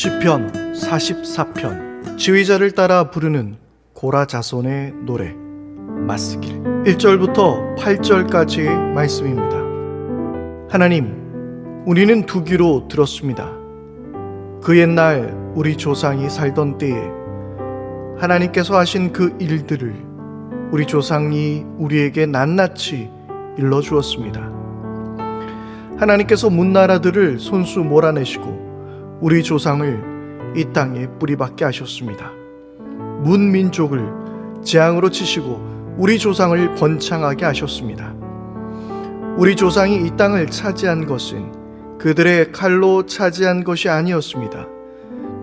시편 44편 지휘자를 따라 부르는 고라 자손의 노래 맞쓰길 1절부터 8절까지의 말씀입니다. 하나님, 우리는 두 귀로 들었습니다. 그 옛날 우리 조상이 살던 때에 하나님께서 하신 그 일들을 우리 조상이 우리에게 낱낱이 일러주었습니다. 하나님께서 문나라들을 손수 몰아내시고 우리 조상을 이 땅에 뿌리박게 하셨습니다. 문민족을 재앙으로 치시고 우리 조상을 번창하게 하셨습니다. 우리 조상이 이 땅을 차지한 것은 그들의 칼로 차지한 것이 아니었습니다.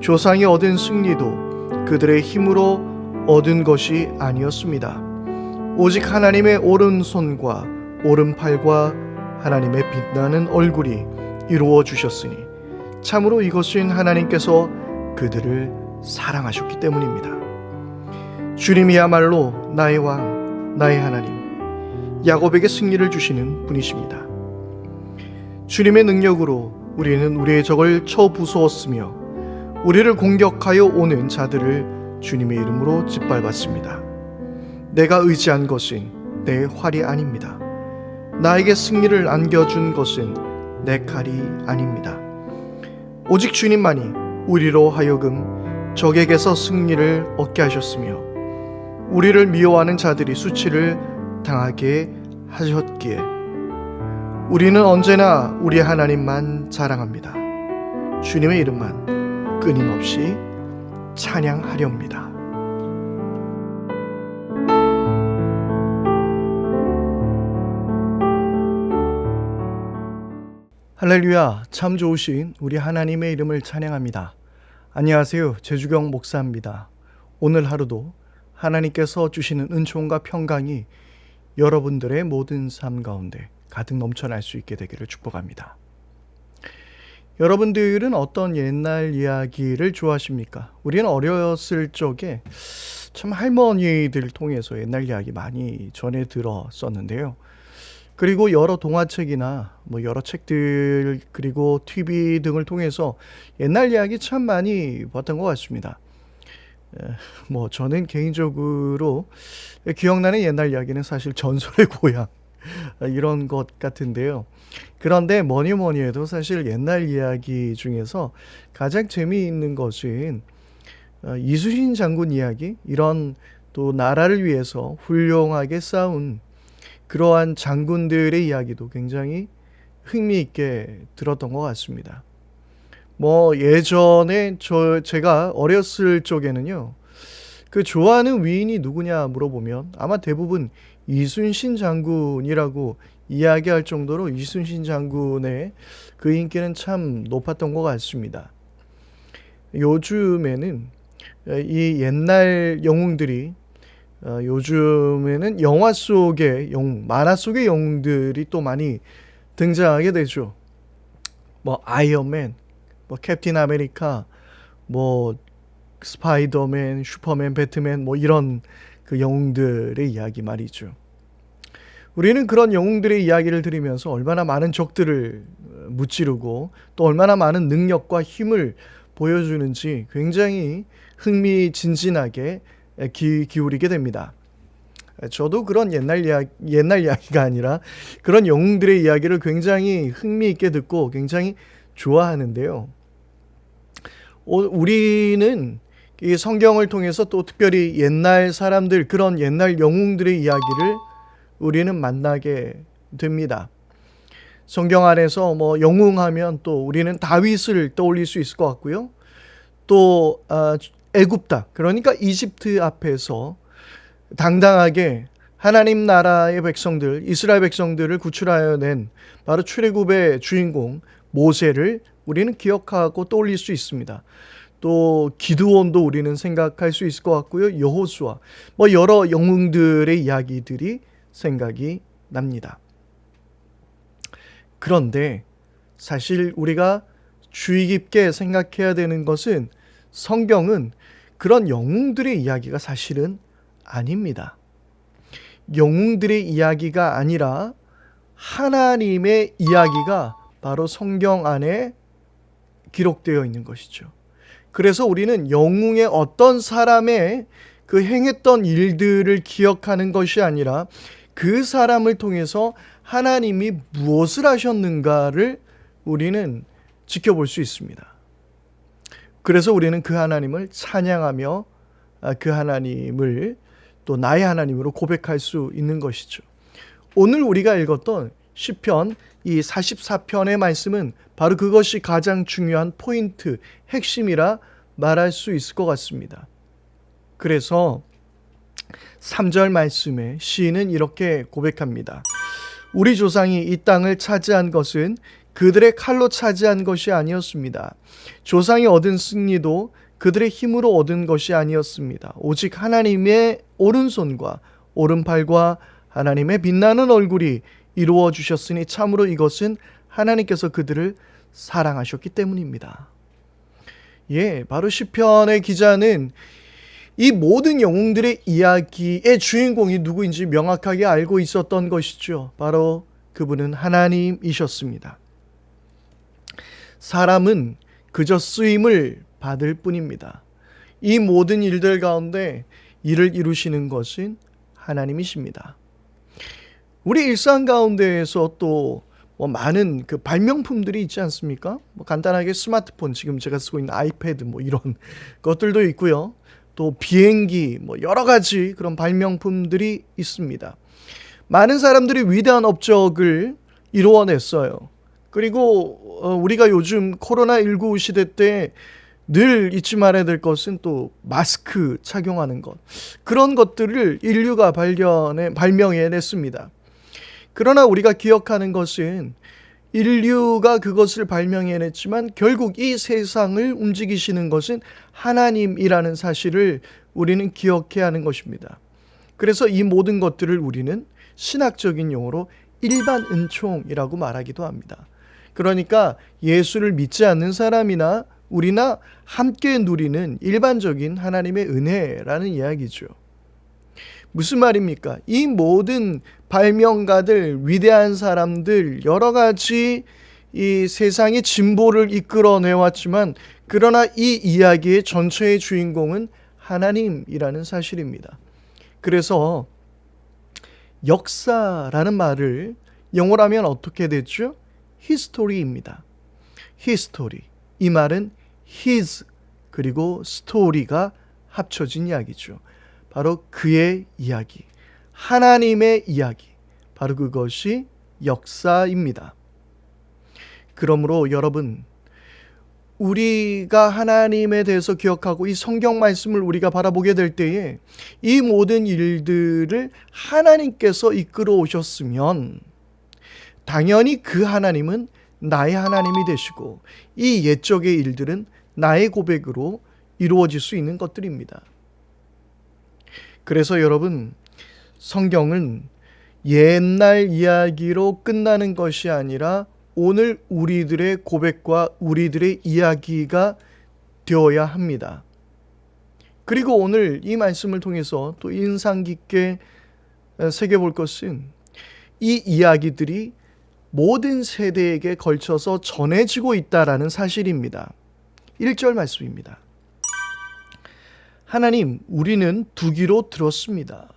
조상이 얻은 승리도 그들의 힘으로 얻은 것이 아니었습니다. 오직 하나님의 오른손과 오른팔과 하나님의 빛나는 얼굴이 이루어 주셨으니 참으로 이것은 하나님께서 그들을 사랑하셨기 때문입니다. 주님이야말로 나의 왕, 나의 하나님, 야곱에게 승리를 주시는 분이십니다. 주님의 능력으로 우리는 우리의 적을 쳐 부수었으며 우리를 공격하여 오는 자들을 주님의 이름으로 짓밟았습니다. 내가 의지한 것은 내 활이 아닙니다. 나에게 승리를 안겨준 것은 내 칼이 아닙니다. 오직 주님만이 우리로 하여금 적에게서 승리를 얻게 하셨으며 우리를 미워하는 자들이 수치를 당하게 하셨기에 우리는 언제나 우리 하나님만 자랑합니다. 주님의 이름만 끊임없이 찬양하렵니다. 할렐루야, 참 좋으신 우리 하나님의 이름을 찬양합니다. 안녕하세요, 제주경 목사입니다. 오늘 하루도 하나님께서 주시는 은총과 평강이 여러분들의 모든 삶 가운데 가득 넘쳐날 수 있게 되기를 축복합니다. 여러분들은 어떤 옛날 이야기를 좋아하십니까? 우리는 어렸을 적에 참 할머니들 통해서 옛날 이야기 많이 전해 들었었는데요. 그리고 여러 동화책이나 여러 책들 그리고 TV 등을 통해서 옛날 이야기 참 많이 봤던 것 같습니다. 저는 개인적으로 기억나는 옛날 이야기는 사실 전설의 고향 이런 것 같은데요. 그런데 뭐니 해도 사실 옛날 이야기 중에서 가장 재미있는 것은 이순신 장군 이야기, 이런 또 나라를 위해서 훌륭하게 싸운 그러한 장군들의 이야기도 굉장히 흥미있게 들었던 것 같습니다. 예전에 제가 어렸을 적에는요, 그 좋아하는 위인이 누구냐 물어보면 아마 대부분 이순신 장군이라고 이야기할 정도로 이순신 장군의 그 인기는 참 높았던 것 같습니다. 요즘에는 이 옛날 영웅들이 요즘에는 영화 속의 영웅, 만화 속의 영웅들이 또 많이 등장하게 되죠. 아이언맨, 캡틴 아메리카, 스파이더맨, 슈퍼맨, 배트맨 이런 그 영웅들의 이야기 말이죠. 우리는 그런 영웅들의 이야기를 들으면서 얼마나 많은 적들을 무찌르고 또 얼마나 많은 능력과 힘을 보여주는지 굉장히 흥미진진하게 기울이게 됩니다. 저도 그런 옛날 이야기가 아니라 그런 영웅들의 이야기를 굉장히 흥미있게 듣고 굉장히 좋아하는데요. 우리는 이 성경을 통해서 또 특별히 옛날 사람들, 그런 옛날 영웅들의 이야기를 우리는 만나게 됩니다. 성경 안에서 영웅하면 또 우리는 다윗을 떠올릴 수 있을 것 같고요. 또 애굽 땅, 그러니까 이집트 앞에서 당당하게 하나님 나라의 백성들, 이스라엘 백성들을 구출하여 낸 바로 출애굽의 주인공 모세를 우리는 기억하고 떠올릴 수 있습니다. 또 기드온도 우리는 생각할 수 있을 것 같고요. 여호수아, 여러 영웅들의 이야기들이 생각이 납니다. 그런데 사실 우리가 주의 깊게 생각해야 되는 것은 성경은 그런 영웅들의 이야기가 사실은 아닙니다. 영웅들의 이야기가 아니라 하나님의 이야기가 바로 성경 안에 기록되어 있는 것이죠. 그래서 우리는 영웅의 어떤 사람의 그 행했던 일들을 기억하는 것이 아니라 그 사람을 통해서 하나님이 무엇을 하셨는가를 우리는 지켜볼 수 있습니다. 그래서 우리는 그 하나님을 찬양하며 그 하나님을 또 나의 하나님으로 고백할 수 있는 것이죠. 오늘 우리가 읽었던 시편 이 44편의 말씀은 바로 그것이 가장 중요한 포인트, 핵심이라 말할 수 있을 것 같습니다. 그래서 3절 말씀에 시인은 이렇게 고백합니다. 우리 조상이 이 땅을 차지한 것은 그들의 칼로 차지한 것이 아니었습니다. 조상이 얻은 승리도 그들의 힘으로 얻은 것이 아니었습니다. 오직 하나님의 오른손과 오른팔과 하나님의 빛나는 얼굴이 이루어 주셨으니 참으로 이것은 하나님께서 그들을 사랑하셨기 때문입니다. 바로 시편의 기자는 이 모든 영웅들의 이야기의 주인공이 누구인지 명확하게 알고 있었던 것이죠. 바로 그분은 하나님이셨습니다. 사람은 그저 쓰임을 받을 뿐입니다. 이 모든 일들 가운데 일을 이루시는 것은 하나님이십니다. 우리 일상 가운데에서 또 많은 그 발명품들이 있지 않습니까? 간단하게 스마트폰, 지금 제가 쓰고 있는 아이패드 이런 것들도 있고요. 또 비행기, 여러 가지 그런 발명품들이 있습니다. 많은 사람들이 위대한 업적을 이루어냈어요. 그리고 우리가 요즘 코로나19 시대 때 늘 잊지 말아야 될 것은 또 마스크 착용하는 것. 그런 것들을 인류가 발명해냈습니다. 그러나 우리가 기억하는 것은 인류가 그것을 발명해냈지만 결국 이 세상을 움직이시는 것은 하나님이라는 사실을 우리는 기억해야 하는 것입니다. 그래서 이 모든 것들을 우리는 신학적인 용어로 일반 은총이라고 말하기도 합니다. 그러니까 예수를 믿지 않는 사람이나 우리나 함께 누리는 일반적인 하나님의 은혜라는 이야기죠. 무슨 말입니까? 이 모든 발명가들, 위대한 사람들, 여러 가지 이 세상의 진보를 이끌어내왔지만 그러나 이 이야기의 전체의 주인공은 하나님이라는 사실입니다. 그래서 역사라는 말을 영어로 하면 어떻게 되죠? history입니다. history. 이 말은 his 그리고 story가 합쳐진 이야기죠. 바로 그의 이야기, 하나님의 이야기, 바로 그것이 역사입니다. 그러므로 여러분, 우리가 하나님에 대해서 기억하고 이 성경 말씀을 우리가 바라보게 될 때에 이 모든 일들을 하나님께서 이끌어 오셨으면 당연히 그 하나님은 나의 하나님이 되시고 이 옛적의 일들은 나의 고백으로 이루어질 수 있는 것들입니다. 그래서 여러분, 성경은 옛날 이야기로 끝나는 것이 아니라 오늘 우리들의 고백과 우리들의 이야기가 되어야 합니다. 그리고 오늘 이 말씀을 통해서 또 인상 깊게 새겨볼 것은 이 이야기들이 모든 세대에게 걸쳐서 전해지고 있다라는 사실입니다. 1절 말씀입니다. 하나님, 우리는 두 귀로 들었습니다.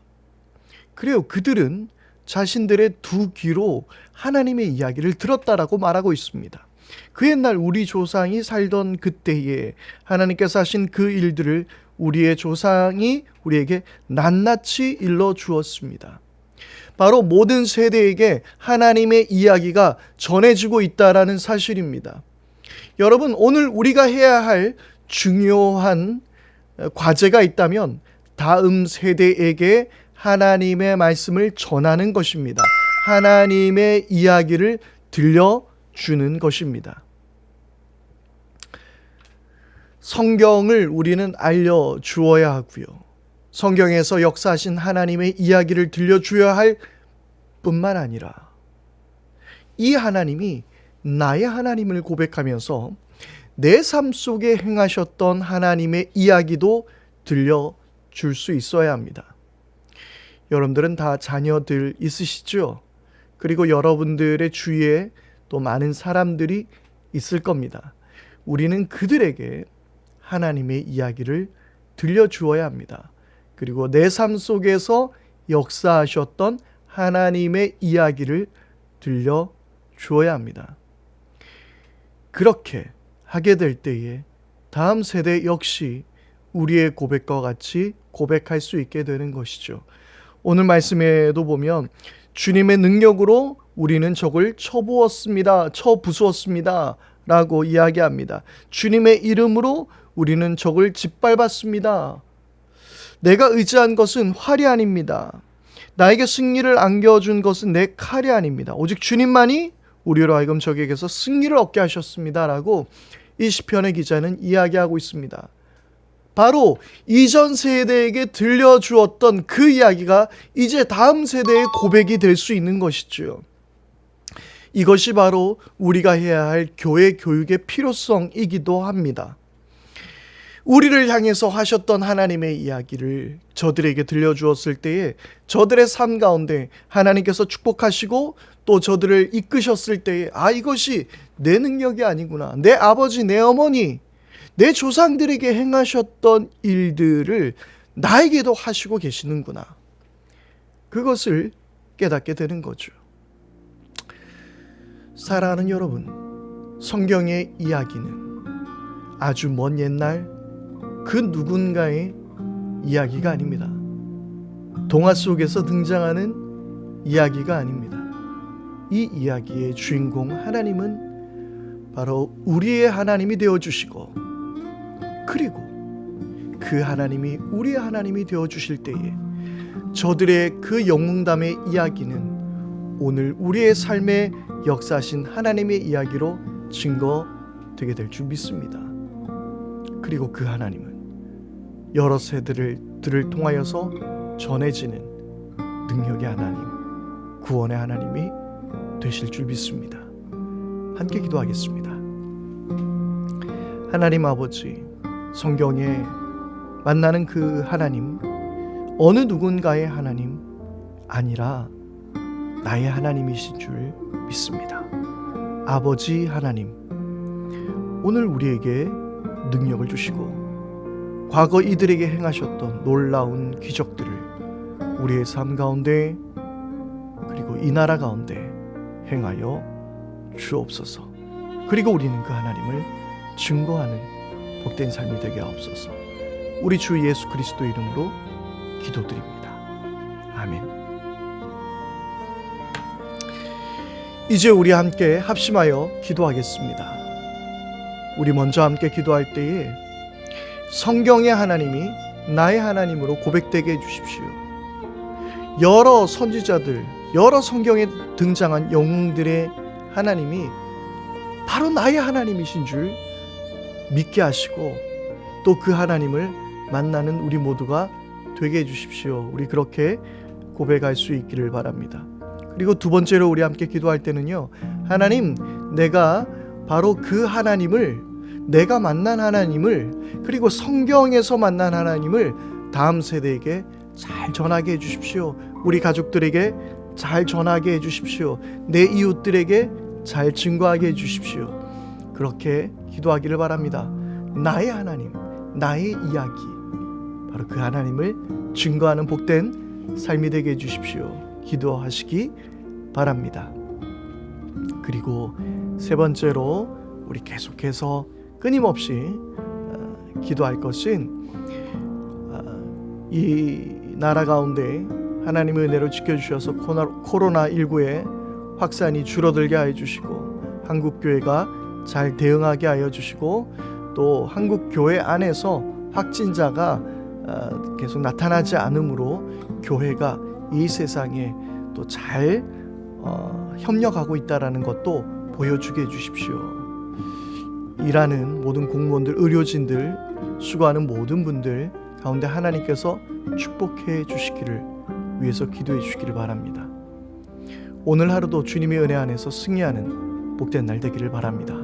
그래요. 그들은 자신들의 두 귀로 하나님의 이야기를 들었다라고 말하고 있습니다. 그 옛날 우리 조상이 살던 그때에 하나님께서 하신 그 일들을 우리의 조상이 우리에게 낱낱이 일러 주었습니다. 바로 모든 세대에게 하나님의 이야기가 전해지고 있다라는 사실입니다. 여러분, 오늘 우리가 해야 할 중요한 과제가 있다면 다음 세대에게 하나님의 말씀을 전하는 것입니다. 하나님의 이야기를 들려주는 것입니다. 성경을 우리는 알려주어야 하고요. 성경에서 역사하신 하나님의 이야기를 들려주어야 할 뿐만 아니라 이 하나님이 나의 하나님을 고백하면서 내 삶 속에 행하셨던 하나님의 이야기도 들려줄 수 있어야 합니다. 여러분들은 다 자녀들 있으시죠? 그리고 여러분들의 주위에 또 많은 사람들이 있을 겁니다. 우리는 그들에게 하나님의 이야기를 들려주어야 합니다. 그리고 내 삶 속에서 역사하셨던 하나님의 이야기를 들려주어야 합니다. 그렇게 하게 될 때에 다음 세대 역시 우리의 고백과 같이 고백할 수 있게 되는 것이죠. 오늘 말씀에도 보면 주님의 능력으로 우리는 적을 쳐부수었습니다 라고 이야기합니다. 주님의 이름으로 우리는 적을 짓밟았습니다. 내가 의지한 것은 활이 아닙니다. 나에게 승리를 안겨준 것은 내 칼이 아닙니다. 오직 주님만이 우리로 하여금 적에게서 승리를 얻게 하셨습니다 라고 이 시편의 기자는 이야기하고 있습니다. 바로 이전 세대에게 들려주었던 그 이야기가 이제 다음 세대의 고백이 될 수 있는 것이죠. 이것이 바로 우리가 해야 할 교회 교육의 필요성이기도 합니다. 우리를 향해서 하셨던 하나님의 이야기를 저들에게 들려주었을 때에 저들의 삶 가운데 하나님께서 축복하시고 또 저들을 이끄셨을 때에 이것이 내 능력이 아니구나. 내 아버지, 내 어머니, 내 조상들에게 행하셨던 일들을 나에게도 하시고 계시는구나. 그것을 깨닫게 되는 거죠. 사랑하는 여러분, 성경의 이야기는 아주 먼 옛날 그 누군가의 이야기가 아닙니다. 동화 속에서 등장하는 이야기가 아닙니다. 이 이야기의 주인공 하나님은 바로 우리의 하나님이 되어주시고, 그리고 그 하나님이 우리의 하나님이 되어주실 때에 저들의 그 영웅담의 이야기는 오늘 우리의 삶에 역사하신 하나님의 이야기로 증거되게 될 줄 믿습니다. 그리고 그 하나님은 여러 세대들을 통하여서 전해지는 능력의 하나님, 구원의 하나님이 되실 줄 믿습니다. 함께 기도하겠습니다. 하나님 아버지, 성경에 만나는 그 하나님, 어느 누군가의 하나님 아니라 나의 하나님이신 줄 믿습니다. 아버지 하나님, 오늘 우리에게 능력을 주시고 과거 이들에게 행하셨던 놀라운 기적들을 우리의 삶 가운데 그리고 이 나라 가운데 행하여 주옵소서. 그리고 우리는 그 하나님을 증거하는 복된 삶이 되게 하옵소서. 우리 주 예수 그리스도 이름으로 기도드립니다. 아멘. 이제 우리 함께 합심하여 기도하겠습니다. 우리 먼저 함께 기도할 때에 성경의 하나님이 나의 하나님으로 고백되게 해주십시오. 여러 선지자들, 여러 성경에 등장한 영웅들의 하나님이 바로 나의 하나님이신 줄 믿게 하시고 또 그 하나님을 만나는 우리 모두가 되게 해주십시오. 우리 그렇게 고백할 수 있기를 바랍니다. 그리고 두 번째로 우리 함께 기도할 때는요, 하나님, 내가 바로 그 하나님을, 내가 만난 하나님을, 그리고 성경에서 만난 하나님을 다음 세대에게 잘 전하게 해주십시오. 우리 가족들에게 잘 전하게 해주십시오. 내 이웃들에게 잘 증거하게 해주십시오. 그렇게 기도하기를 바랍니다. 나의 하나님, 나의 이야기, 바로 그 하나님을 증거하는 복된 삶이 되게 해주십시오. 기도하시기 바랍니다. 그리고 세 번째로 우리 계속해서 끊임없이 기도할 것은 이 나라 가운데 하나님의 은혜로 지켜주셔서 코로나19의 확산이 줄어들게 하여 주시고 한국교회가 잘 대응하게 하여 주시고 또 한국교회 안에서 확진자가 계속 나타나지 않으므로 교회가 이 세상에 또 잘 협력하고 있다는 것도 보여주게 해주십시오. 일하는 모든 공무원들, 의료진들, 수고하는 모든 분들 가운데 하나님께서 축복해 주시기를 위해서 기도해 주시기를 바랍니다. 오늘 하루도 주님의 은혜 안에서 승리하는 복된 날 되기를 바랍니다.